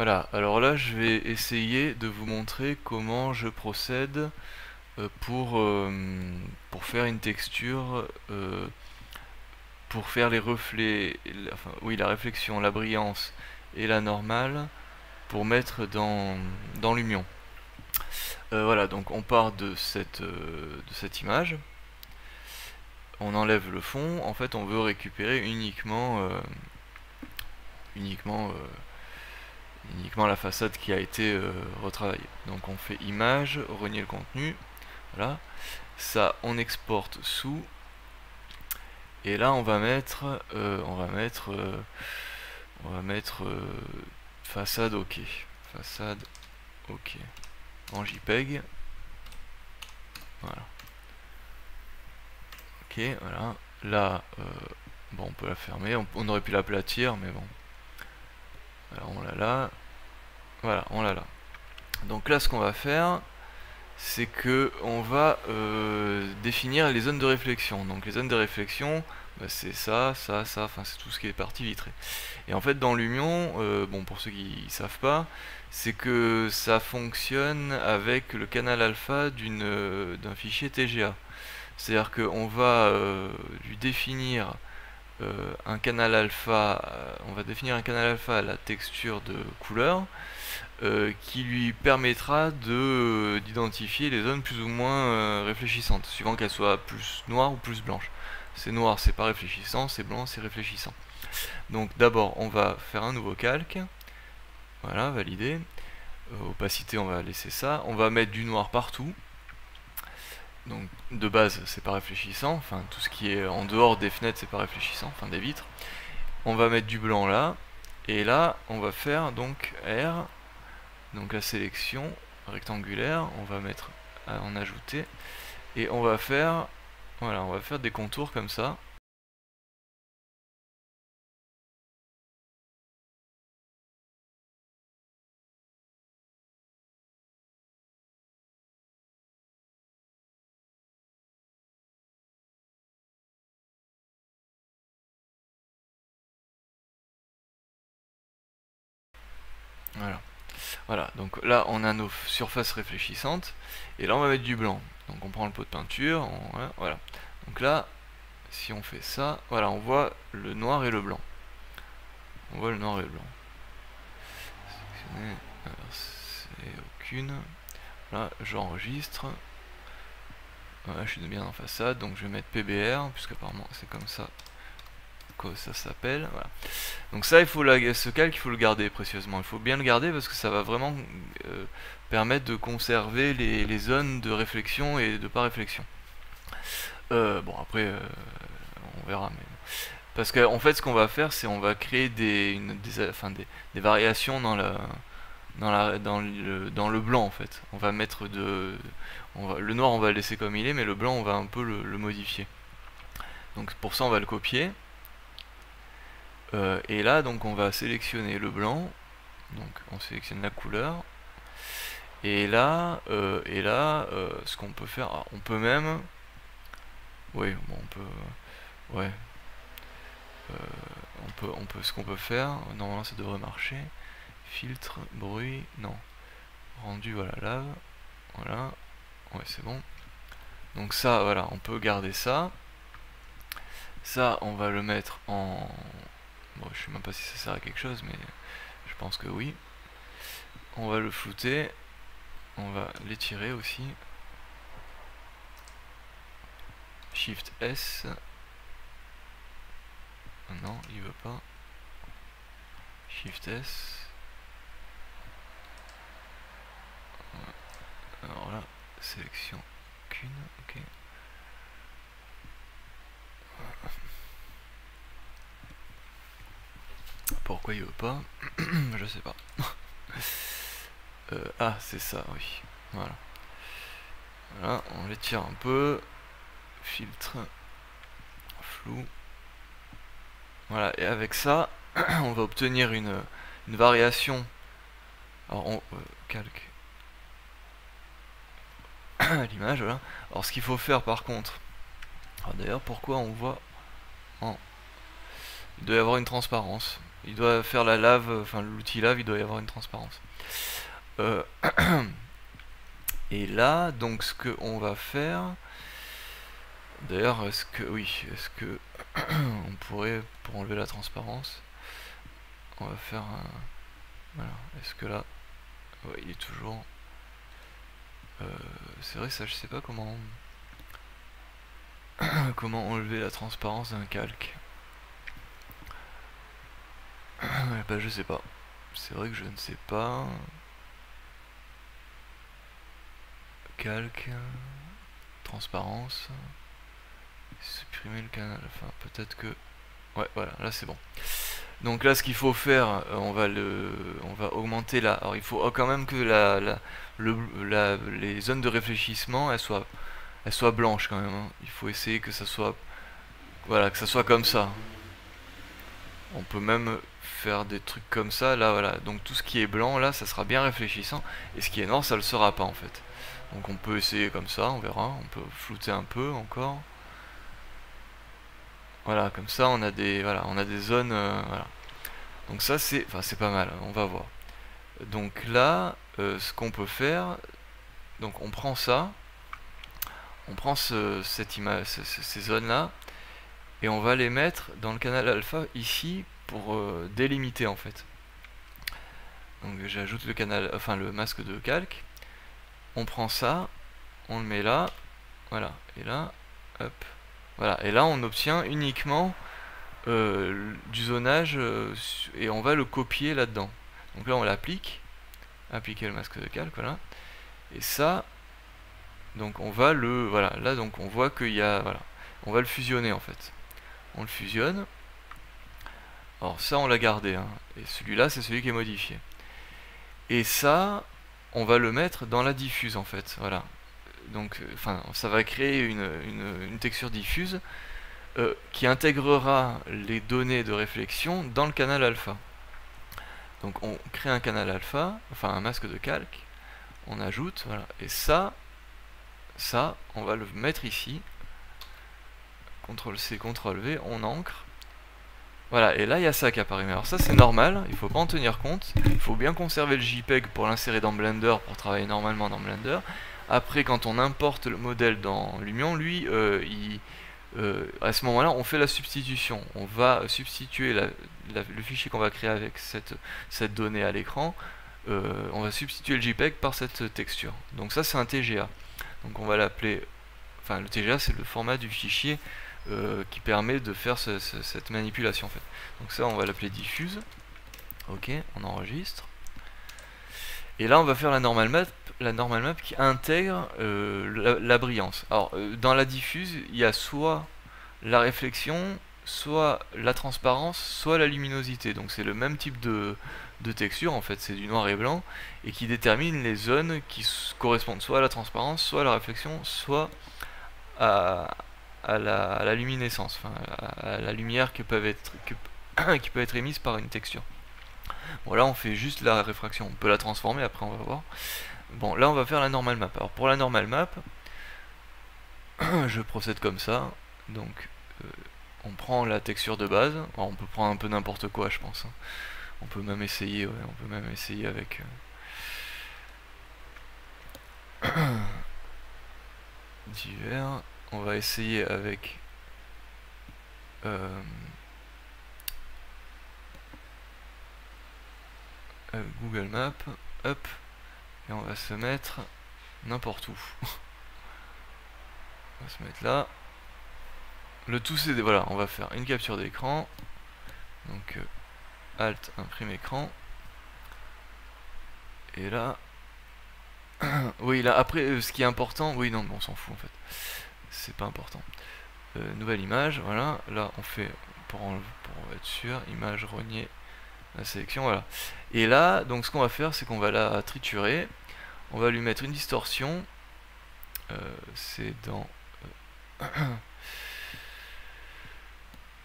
Voilà, alors là je vais essayer de vous montrer comment je procède pour faire une texture, pour faire les reflets, enfin oui, la réflexion, la brillance et la normale pour mettre dans Lumion. Voilà, donc on part de cette image, on enlève le fond, en fait on veut récupérer uniquement la façade qui a été retravaillée. Donc on fait image, renier le contenu, voilà, ça on exporte sous, et là on va mettre façade OK, façade OK en JPEG, voilà, OK, voilà, là bon on peut la fermer, on aurait pu l'aplatir mais bon, alors on l'a là, voilà, on l'a là. Donc là ce qu'on va faire, c'est que on va définir les zones de réflexion. Donc les zones de réflexion, bah, c'est ça, enfin c'est tout ce qui est partie vitrée. Et en fait dans Lumion, bon pour ceux qui ne savent pas, c'est que ça fonctionne avec le canal alpha d'un fichier TGA. C'est-à-dire qu'on va lui définir un canal alpha, on va définir un canal alpha à la texture de couleur, qui lui permettra d'identifier les zones plus ou moins réfléchissantes, suivant qu'elles soient plus noires ou plus blanches. C'est noir, c'est pas réfléchissant, c'est blanc, c'est réfléchissant. Donc d'abord, on va faire un nouveau calque. Voilà, valider. Opacité, on va laisser ça. On va mettre du noir partout. Donc de base, c'est pas réfléchissant. Enfin, tout ce qui est en dehors des fenêtres, c'est pas réfléchissant. Enfin, des vitres. On va mettre du blanc là. Et là, on va faire donc R. Donc la sélection rectangulaire, on va mettre en ajouter et on va faire, voilà, on va faire des contours comme ça. Voilà. Voilà, donc là on a nos surfaces réfléchissantes et là on va mettre du blanc. Donc on prend le pot de peinture, voilà. Donc là, si on fait ça, voilà, on voit le noir et le blanc. On voit le noir et le blanc. Sélectionner, c'est aucune. Là, j'enregistre. Voilà, je suis bien en façade, donc je vais mettre PBR, puisqu'apparemment c'est comme ça que ça s'appelle. Voilà. Donc ça, ce calque, il faut le garder précieusement. Il faut bien le garder parce que ça va vraiment permettre de conserver les zones de réflexion et de pas réflexion. Bon, après, on verra. Mais... Parce qu'en fait, ce qu'on va faire, c'est on va créer des variations dans le blanc, en fait. On va mettre le noir, on va le laisser comme il est, mais le blanc, on va un peu le modifier. Donc pour ça, on va le copier. Et là, donc, on va sélectionner le blanc. Donc, on sélectionne la couleur. Et là, ce qu'on peut faire, alors, on peut même, oui, bon, on peut, ouais, ce qu'on peut faire, normalement ça devrait marcher. Filtre, bruit, non, rendu, voilà, lave, voilà, ouais, c'est bon. Donc ça, voilà, on peut garder ça. Ça, on va le mettre en, bon, je sais même pas si ça sert à quelque chose, mais je pense que oui. On va le flouter. On va l'étirer aussi. Shift S. Non, il veut pas. Shift S. Alors là, sélection qu'une, ok. Pourquoi il veut pas? Je sais pas. Ah, c'est ça, oui. Voilà. Voilà, on l'étire un peu. Filtre. Flou. Voilà, et avec ça, on va obtenir une variation. Alors, on calque l'image, voilà. Alors, ce qu'il faut faire par contre. D'ailleurs, pourquoi on voit. Il doit y avoir une transparence. il doit faire la lave, enfin l'outil lave, il doit y avoir une transparence. Euh, et là, donc ce que on va faire, d'ailleurs, est-ce que on pourrait, pour enlever la transparence, on va faire un, voilà, est-ce que là, ouais, il est toujours, c'est vrai ça, je sais pas comment, comment enlever la transparence d'un calque. Bah je sais pas, c'est vrai que je ne sais pas. Calque, transparence, supprimer le canal, enfin peut-être que, ouais voilà, là c'est bon. Donc là ce qu'il faut faire, on va augmenter la, alors il faut quand même que les zones de réfléchissement elles soient blanches quand même, hein. Il faut essayer que ça soit, voilà, que ça soit comme ça. On peut même faire des trucs comme ça, là voilà, donc tout ce qui est blanc là ça sera bien réfléchissant, et ce qui est noir ça le sera pas en fait. Donc on peut essayer comme ça, on verra, on peut flouter un peu encore. Voilà, comme ça on a des, voilà, on a des zones, voilà. Donc ça c'est, enfin c'est pas mal, on va voir. Donc là, ce qu'on peut faire, donc on prend ça, on prend cette image, ces zones là, et on va les mettre dans le canal alpha ici pour délimiter en fait. Donc j'ajoute le canal, enfin le masque de calque. On prend ça, on le met là, voilà, et là, hop, voilà, et là on obtient uniquement du zonage et on va le copier là-dedans. Donc là on l'applique, appliquer le masque de calque, voilà, et ça, donc on va le, voilà, là donc on voit qu'il y a, voilà, on va le fusionner en fait. On le fusionne. Alors ça on l'a gardé, hein, et celui-là c'est celui qui est modifié. Et ça, on va le mettre dans la diffuse en fait, voilà. Donc, enfin, ça va créer une texture diffuse qui intégrera les données de réflexion dans le canal alpha. Donc on crée un canal alpha, enfin un masque de calque, on ajoute, voilà, et ça, on va le mettre ici, CTRL-C, CTRL-V, on ancre, voilà, et là il y a ça qui apparaît. Mais alors ça c'est normal, il faut pas en tenir compte, il faut bien conserver le JPEG pour l'insérer dans Blender, pour travailler normalement dans Blender. Après quand on importe le modèle dans Lumion, lui, à ce moment-là on fait la substitution. On va substituer le fichier qu'on va créer avec cette donnée à l'écran, on va substituer le JPEG par cette texture. Donc ça c'est un TGA. Donc on va l'appeler, enfin le TGA c'est le format du fichier qui permet de faire cette manipulation en fait. Donc ça on va l'appeler diffuse. Ok, on enregistre. Et là on va faire la normal map qui intègre la brillance. Alors dans la diffuse il y a soit la réflexion, soit la transparence, soit la luminosité. Donc c'est le même type de texture en fait, c'est du noir et blanc et qui détermine les zones qui correspondent soit à la transparence, soit à la réflexion, soit à la luminescence, enfin, à la lumière qui peut être émise par une texture. Bon là on fait juste la réfraction, on peut la transformer après on va voir. Bon là on va faire la normal map. Alors pour la normal map, je procède comme ça, donc on prend la texture de base. Alors, on peut prendre un peu n'importe quoi je pense, hein. On peut même essayer, ouais, on peut même essayer avec divers. On va essayer avec Google Maps, hop, et on va se mettre n'importe où. On va se mettre là. Le tout c'est, voilà, on va faire une capture d'écran. Donc Alt, imprime écran. Et là, oui là après ce qui est important, oui non mais on s'en fout en fait. C'est pas important. Nouvelle image, voilà. Là on fait, pour être sûr, image, renier la sélection, voilà. Et là, donc ce qu'on va faire, c'est qu'on va la triturer. On va lui mettre une distorsion. C'est dans...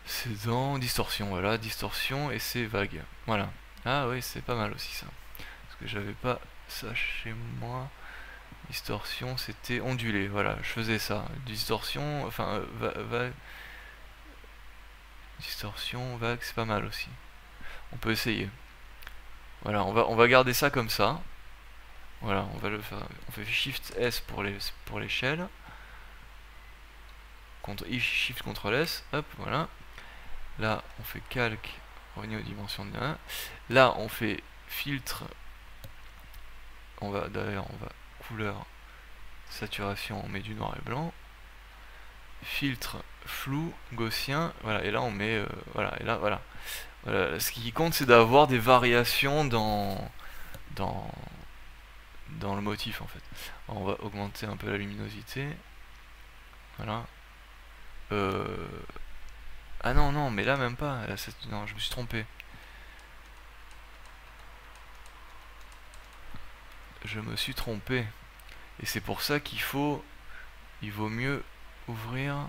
c'est dans distorsion, voilà, distorsion et c'est vague. Voilà. Ah oui, c'est pas mal aussi ça. Parce que j'avais pas ça chez moi. Distorsion, c'était ondulé, voilà, je faisais ça. Distorsion, enfin, vague. Distorsion, vague, c'est pas mal aussi. On peut essayer. Voilà, on va garder ça comme ça. Voilà, on va le faire. On fait Shift S pour l'échelle. Shift Ctrl S, hop, voilà. Là, on fait calque, revenir aux dimensions de 1. Là, on fait filtre. D'ailleurs, on va couleur, saturation, on met du noir et blanc. Filtre, flou, gaussien, voilà. Et là, on met, voilà. Et là, voilà. Voilà. Ce qui compte, c'est d'avoir des variations dans le motif, en fait. Alors, on va augmenter un peu la luminosité. Voilà. Ah non, non, mais là même pas. Là, non, je me suis trompé. Je me suis trompé. Et c'est pour ça il vaut mieux ouvrir.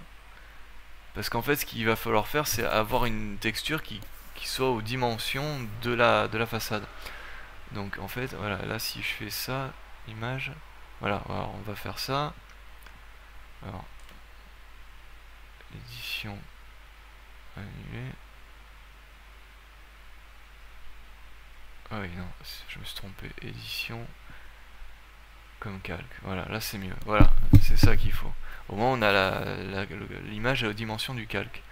Parce qu'en fait, ce qu'il va falloir faire, c'est avoir une texture qui soit aux dimensions de la façade. Donc en fait, voilà, là si je fais ça, image, voilà, alors on va faire ça. Alors, édition annulée. Ah oui, non, je me suis trompé. Édition comme calque. Voilà, là c'est mieux. Voilà, c'est ça qu'il faut. Au moins on a l'image aux dimensions du calque,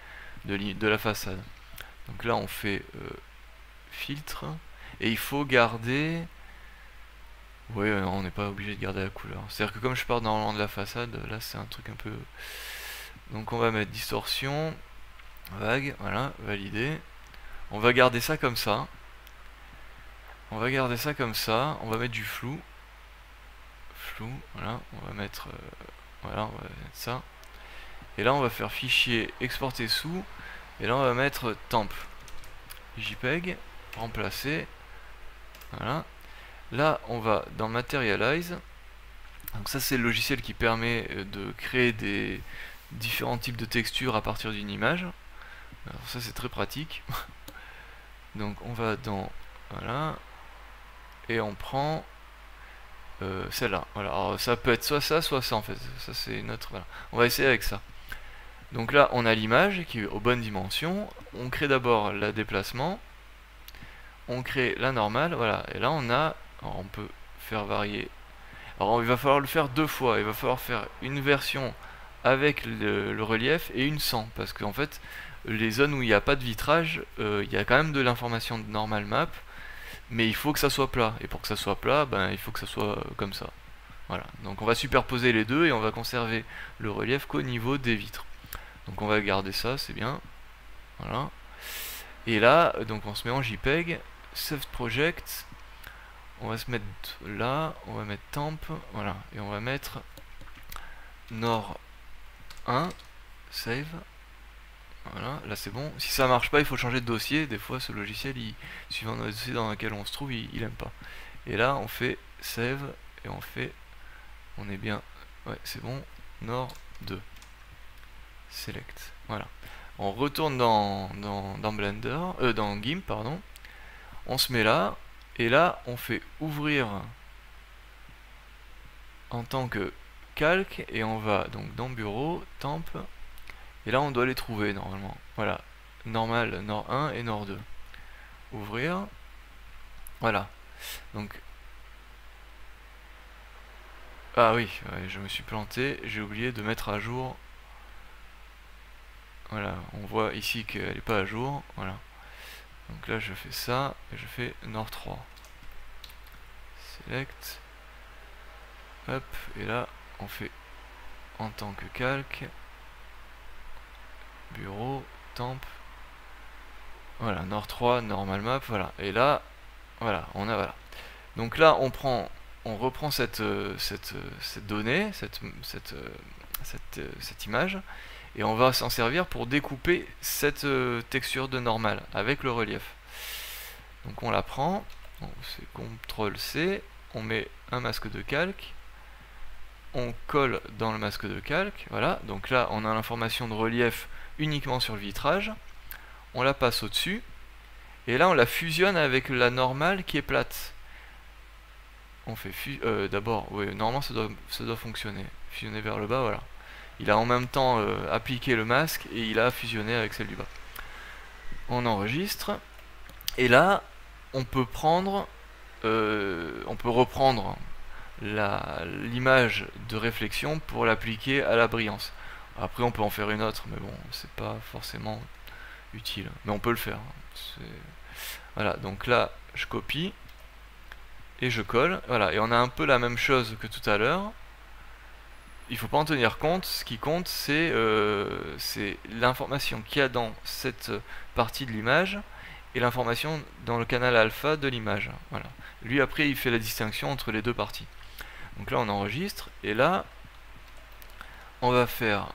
de la façade. Donc là on fait filtre. Et il faut garder... Oui, on n'est pas obligé de garder la couleur. C'est-à-dire que comme je pars dans de la façade, là c'est un truc un peu... Donc on va mettre distorsion, vague, voilà, valider. On va garder ça comme ça. On va garder ça comme ça. On va mettre du flou. Flou, voilà. On va mettre... voilà, on va mettre ça. Et là on va faire fichier exporter sous. Et là on va mettre temp. JPEG, remplacer. Voilà. Là on va dans Materialize. Donc ça c'est le logiciel qui permet de créer des différents types de textures à partir d'une image. Alors ça c'est très pratique. Donc on va dans... Voilà. Et on prend celle-là. Voilà. Alors ça peut être soit ça en fait. Ça c'est notre... Voilà. On va essayer avec ça. Donc là on a l'image qui est aux bonnes dimensions. On crée d'abord le déplacement. On crée la normale. Voilà. Et là on a... Alors, on peut faire varier... Alors il va falloir le faire deux fois. Il va falloir faire une version avec le relief et une sans. Parce qu'en fait, les zones où il n'y a pas de vitrage, il y a quand même de l'information de normal map. Mais il faut que ça soit plat. Et pour que ça soit plat, ben, il faut que ça soit comme ça. Voilà. Donc on va superposer les deux et on va conserver le relief qu'au niveau des vitres. Donc on va garder ça, c'est bien. Voilà. Et là, donc on se met en JPEG, Save Project. On va se mettre là, on va mettre temp, voilà, et on va mettre nord 1, save, voilà, là c'est bon. Si ça marche pas, il faut changer de dossier. Des fois, ce logiciel, suivant le dossier dans lequel on se trouve, il aime pas. Et là, on fait save et on est bien, ouais, c'est bon. Nord 2, select, voilà. On retourne dans Blender, dans GIMP, pardon. On se met là. Et là, on fait ouvrir en tant que calque et on va donc dans bureau, temp. Et là, on doit les trouver normalement. Voilà, normal, nord 1 et nord 2. Ouvrir. Voilà. Donc, ah oui, ouais, je me suis planté. J'ai oublié de mettre à jour. Voilà, on voit ici qu'elle n'est pas à jour. Voilà. Donc là je fais ça et je fais nord 3. Select. Hop, et là on fait en tant que calque. Bureau, temp. Voilà, nord 3, normal map, voilà. Et là, voilà, on a voilà. Donc là on reprend cette donnée, cette image. Et on va s'en servir pour découper cette texture de normal avec le relief. Donc on la prend, c'est CTRL C, on met un masque de calque, on colle dans le masque de calque, voilà. Donc là on a l'information de relief uniquement sur le vitrage, on la passe au-dessus, et là on la fusionne avec la normale qui est plate. On fait d'abord, oui, normalement ça doit fonctionner, fusionner vers le bas, voilà. Il a en même temps appliqué le masque et il a fusionné avec celle du bas. On enregistre. Et là, on peut prendre, on peut reprendre l'image de réflexion pour l'appliquer à la brillance. Après, on peut en faire une autre, mais bon, c'est pas forcément utile. Mais on peut le faire. Voilà, donc là, je copie et je colle. Voilà, et on a un peu la même chose que tout à l'heure. Il faut pas en tenir compte. Ce qui compte, c'est l'information qu'il y a dans cette partie de l'image et l'information dans le canal alpha de l'image. Voilà. Lui, après, il fait la distinction entre les deux parties. Donc là, on enregistre, et là, on va faire,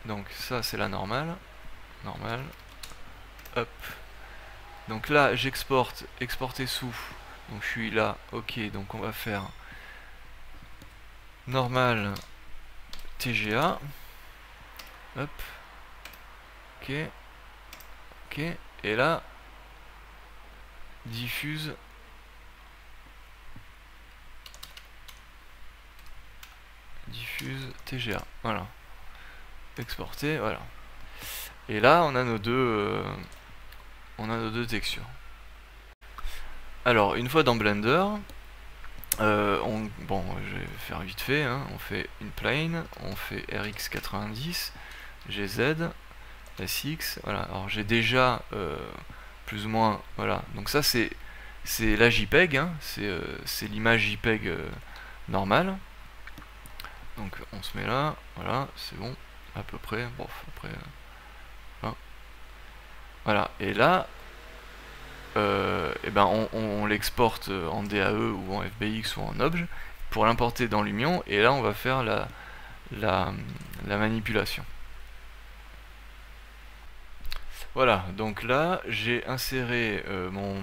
donc ça, c'est la normale, hop. Donc là, j'exporte, exporter sous, donc je suis là, ok, donc on va faire normal TGA, hop, ok, ok, et là, diffuse TGA, voilà, exporter, voilà. Et là, on a nos deux textures. Alors, une fois dans Blender, bon, je vais faire vite fait, hein, on fait une plane, on fait RX90, GZ, SX, voilà. Alors j'ai déjà plus ou moins, voilà. Donc ça c'est la JPEG, hein, c'est l'image JPEG normale. Donc on se met là, voilà, c'est bon, à peu près. Bon, après, voilà. Et là, et ben on l'exporte en DAE ou en FBX ou en Obj pour l'importer dans Lumion, et là on va faire la manipulation. Voilà, donc là j'ai inséré mon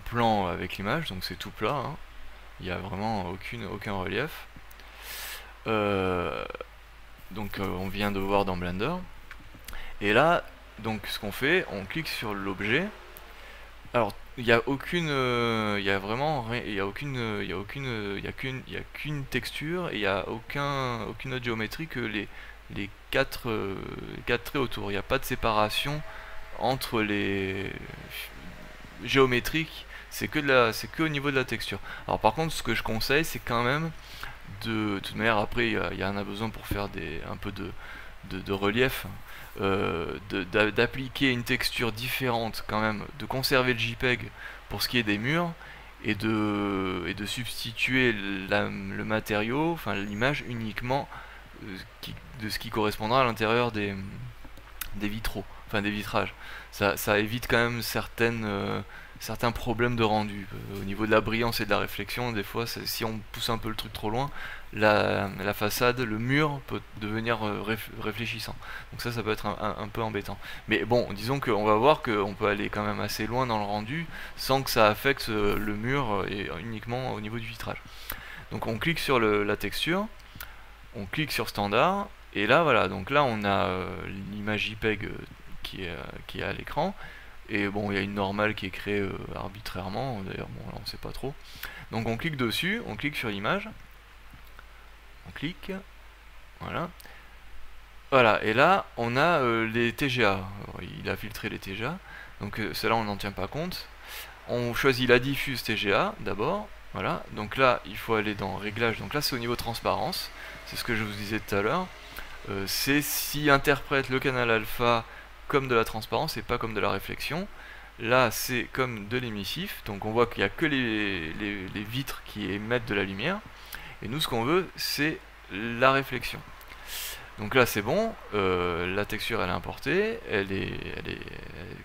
plan avec l'image, donc c'est tout plat, hein. Il n'y a vraiment aucun relief. Donc on vient de voir dans Blender. Et là, donc ce qu'on fait, on clique sur l'objet. Alors il n'y a aucune, il y a vraiment rien, il y a qu'une texture, et il n'y a aucune autre géométrie que les quatre traits autour. Il n'y a pas de séparation entre les géométriques, c'est que au niveau de la texture. Alors par contre, ce que je conseille, c'est quand même de toute manière, après il y en a besoin pour faire un peu de relief, d'appliquer une texture différente quand même, de conserver le JPEG pour ce qui est des murs, et de substituer le matériau, enfin l'image, uniquement de ce qui correspondra à l'intérieur des vitraux, enfin des vitrages. Ça évite quand même certains problèmes de rendu. Au niveau de la brillance et de la réflexion, des fois, si on pousse un peu le truc trop loin, la façade, le mur peut devenir réfléchissant. Donc ça peut être un peu embêtant. Mais bon, disons qu'on va voir qu'on peut aller quand même assez loin dans le rendu sans que ça affecte le mur, et uniquement au niveau du vitrage. Donc on clique sur la texture, on clique sur standard, et là voilà, donc là on a l'image JPEG qui est à l'écran. Et bon, il y a une normale qui est créée arbitrairement, d'ailleurs, bon, là on sait pas trop. Donc on clique dessus, on clique sur l'image, on clique, voilà. Voilà, et là on a les TGA. Alors, il a filtré les TGA, donc celle-là on n'en tient pas compte. On choisit la diffuse TGA d'abord, voilà. Donc là il faut aller dans réglage, donc là c'est au niveau transparence, c'est ce que je vous disais tout à l'heure. C'est s'il interprète le canal alpha comme de la transparence et pas comme de la réflexion. Là c'est comme de l'émissif, donc on voit qu'il n'y a que les vitres qui émettent de la lumière, et nous ce qu'on veut c'est la réflexion. Donc là c'est bon, la texture elle est importée, elle est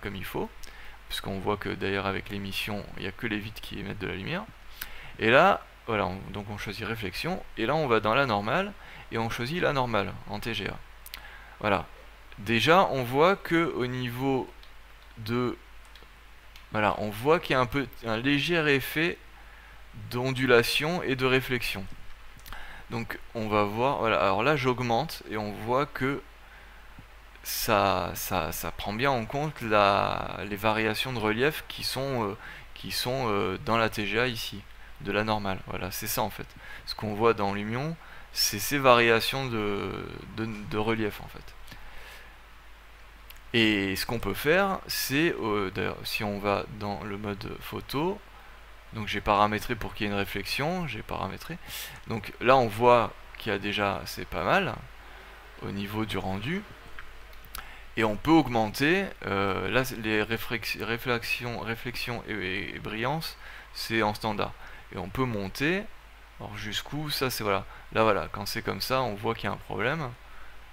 comme il faut, puisqu'on voit que d'ailleurs avec l'émission il n'y a que les vitres qui émettent de la lumière. Et là voilà, donc on choisit réflexion, et là on va dans la normale, et on choisit la normale en TGA. Voilà. Déjà, on voit que au niveau de... Voilà, on voit qu'il y a un léger effet d'ondulation et de réflexion. Donc on va voir, voilà, alors là j'augmente, et on voit que ça prend bien en compte les variations de relief qui sont dans la TGA ici, de la normale. Voilà, c'est ça en fait. Ce qu'on voit dans Lumion, c'est ces variations de relief en fait. Et ce qu'on peut faire, c'est, d'ailleurs, si on va dans le mode photo, donc j'ai paramétré pour qu'il y ait une réflexion, j'ai paramétré. Donc là, on voit qu'il y a déjà, c'est pas mal, au niveau du rendu. Et on peut augmenter, là, les réflexions et brillance, c'est en standard. Et on peut monter, alors jusqu'où, ça c'est, voilà. Là, voilà, quand c'est comme ça, on voit qu'il y a un problème.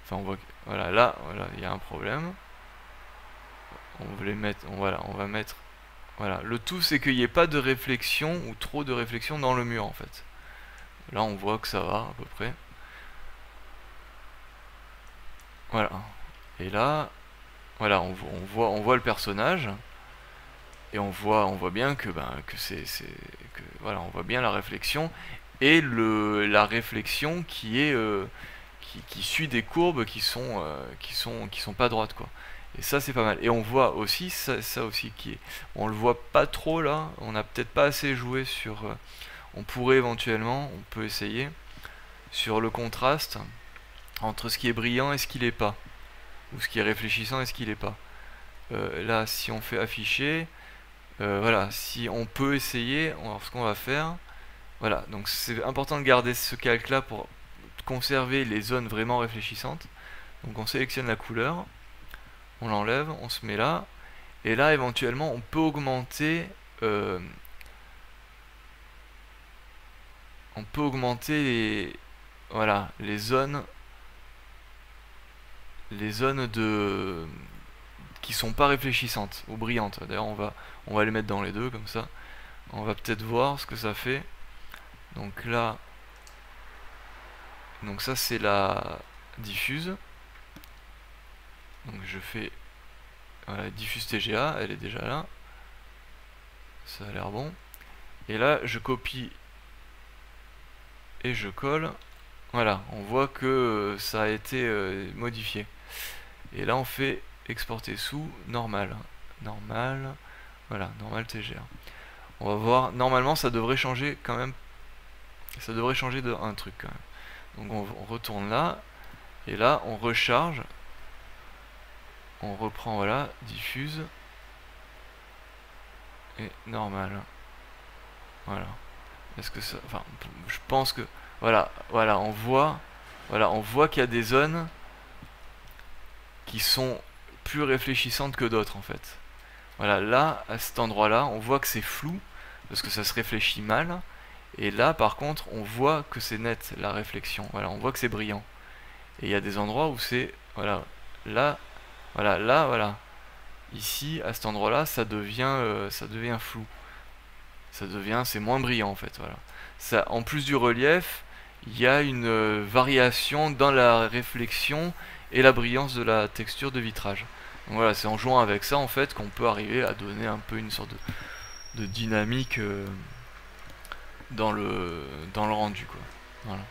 Enfin, on voit, voilà, là, voilà, il y a un problème. On voulait mettre, voilà, on va mettre, voilà. Le tout c'est qu'il n'y ait pas de réflexion ou trop de réflexion dans le mur en fait. Là on voit que ça va à peu près. Voilà. Et là, voilà, on voit le personnage et on voit bien que voilà, on voit bien la réflexion et la réflexion qui est qui suit des courbes qui sont pas droites quoi. Et ça c'est pas mal. Et on voit aussi ça aussi qui est, on le voit pas trop là, on n'a peut-être pas assez joué sur, on pourrait éventuellement, on peut essayer sur le contraste entre ce qui est brillant et ce qui l'est pas, ou ce qui est réfléchissant et ce qui l'est pas. Là si on fait afficher, voilà, si on peut essayer, alors ce qu'on va faire, voilà, donc c'est important de garder ce calque là pour conserver les zones vraiment réfléchissantes. Donc on sélectionne la couleur, on l'enlève, on se met là, et là éventuellement on peut augmenter les, voilà, les zones de qui sont pas réfléchissantes ou brillantes. D'ailleurs on va les mettre dans les deux comme ça. On va peut-être voir ce que ça fait. Donc là, donc ça c'est la diffuse. Donc je fais, voilà, diffuse TGA, elle est déjà là. Ça a l'air bon. Et là je copie et je colle. Voilà, on voit que ça a été modifié. Et là on fait exporter sous normal. Normal. Voilà, normal TGA. On va voir, normalement ça devrait changer quand même. Ça devrait changer de un truc quand même. Donc on retourne là. Et là on recharge. On reprend, voilà, diffuse. Et normal. Voilà. Est-ce que ça. Enfin, je pense que. Voilà, voilà, on voit. Voilà, on voit qu'il y a des zones qui sont plus réfléchissantes que d'autres en fait. Voilà, là, à cet endroit-là, on voit que c'est flou, parce que ça se réfléchit mal. Et là, par contre, on voit que c'est net, la réflexion. Voilà, on voit que c'est brillant. Et il y a des endroits où c'est... Voilà, là, voilà, là, voilà. Ici, à cet endroit-là, ça devient flou. C'est moins brillant en fait, voilà. Ça, en plus du relief, il y a une variation dans la réflexion et la brillance de la texture de vitrage. Donc voilà, c'est en jouant avec ça en fait qu'on peut arriver à donner un peu une sorte de dynamique dans le rendu quoi. Voilà.